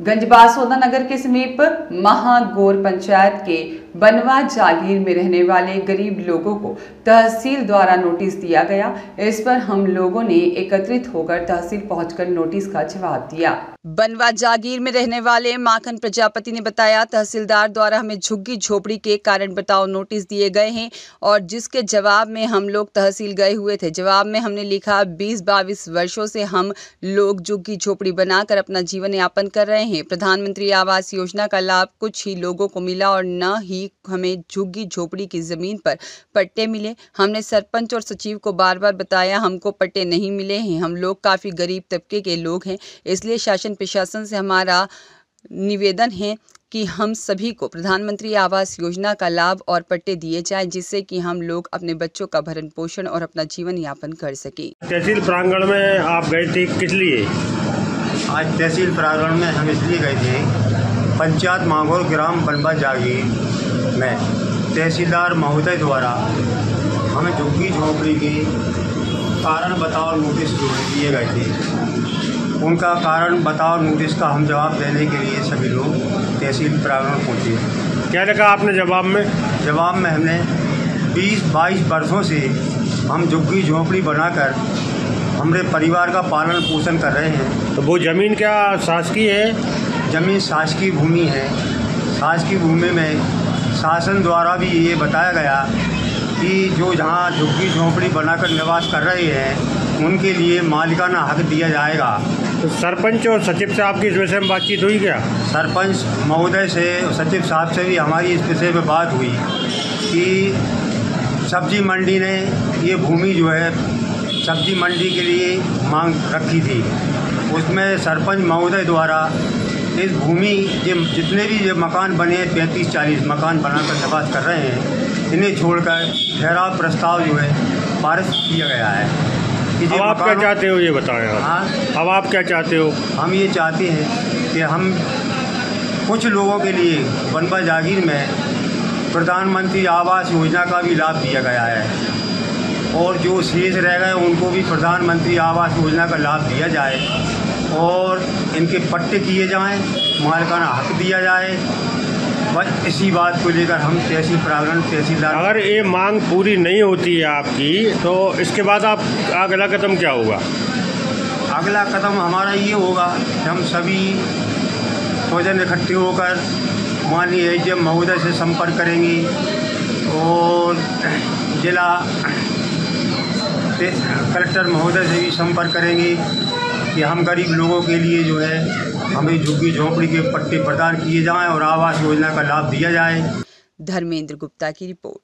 गंजबासौदा नगर के समीप महागौर पंचायत के बनवा जागीर में रहने वाले गरीब लोगों को तहसील द्वारा नोटिस दिया गया। इस पर हम लोगों ने एकत्रित होकर तहसील पहुंचकर नोटिस का जवाब दिया। बनवा जागीर में रहने वाले माखन प्रजापति ने बताया, तहसीलदार द्वारा हमें झुग्गी झोपड़ी के कारण बताओ नोटिस दिए गए हैं और जिसके जवाब में हम लोग तहसील गए हुए थे। जवाब में हमने लिखा 20-22 वर्षों से हम लोग झुग्गी झोपड़ी बनाकर अपना जीवन यापन कर रहे हैं। प्रधानमंत्री आवास योजना का लाभ कुछ ही लोगों को मिला और न ही हमें झुग्गी झोपड़ी की जमीन पर पट्टे मिले। हमने सरपंच और सचिव को बार बार बताया, हमको पट्टे नहीं मिले हैं। हम लोग काफ़ी गरीब तबके के लोग हैं, इसलिए शासन प्रशासन से हमारा निवेदन है कि हम सभी को प्रधानमंत्री आवास योजना का लाभ और पट्टे दिए जाएं, जिससे कि हम लोग अपने बच्चों का भरण पोषण और अपना जीवन यापन कर सकें। तहसील प्रांगण में आप गए थे, किस लिए? आज तहसील प्रांगण में हम इसलिए गए थे, पंचायत मांगोर ग्राम बनवा जागीर में तहसीलदार महोदय द्वारा हमें झुग्गी झोपड़ी के कारण बताओ नोटिस दिए गए थे। उनका कारण बताओ नोटिस का हम जवाब देने के लिए सभी लोग तहसील प्रांगण पहुँचे। क्या लिखा आपने जवाब में? जवाब में हमने 20-22 वर्षों से हम झुग्गी झोपड़ी बनाकर हमारे परिवार का पालन पोषण कर रहे हैं। तो वो ज़मीन क्या शासकीय है? ज़मीन शासकीय भूमि है। शासकीय भूमि में शासन द्वारा भी ये बताया गया कि जो जहाँ झुग्गी झोपड़ी बनाकर निवास कर रहे हैं उनके लिए मालिकाना हक दिया जाएगा। तो सरपंच और सचिव साहब की इस विषय में बातचीत हुई क्या? सरपंच महोदय से सचिव साहब से भी हमारी इस विषय में बात हुई कि सब्जी मंडी ने ये भूमि जो है सब्जी मंडी के लिए मांग रखी थी। उसमें सरपंच महोदय द्वारा इस भूमि जितने भी ये मकान बने 35-40 मकान बनाकर निवास कर रहे हैं, इन्हें छोड़कर ठहराव प्रस्ताव जो है पारित किया गया है। अब आप क्या चाहते हो ये बताएं? हाँ, अब आप क्या चाहते हो? हम ये चाहते हैं कि हम कुछ लोगों के लिए बनवा जागीर में प्रधानमंत्री आवास योजना का भी लाभ दिया गया है और जो शेष रह गए उनको भी प्रधानमंत्री आवास योजना का लाभ दिया जाए और इनके पट्टे किए जाएं, मालिकाना हक दिया जाए। बस इसी बात को लेकर हम तहसील प्रांगण तहसीलदार। अगर ये मांग पूरी नहीं होती है आपकी तो इसके बाद आप अगला कदम क्या होगा? अगला कदम हमारा ये होगा कि हम सभी स्वजन इकट्ठे होकर माननीय एडीएम महोदय से संपर्क करेंगे और जिला कलेक्टर महोदय से भी संपर्क करेंगे कि हम गरीब लोगों के लिए जो है हमें झुग्गी झोपड़ी के पट्टे प्रदान किए जाएं और आवास योजना का लाभ दिया जाए। धर्मेंद्र गुप्ता की रिपोर्ट।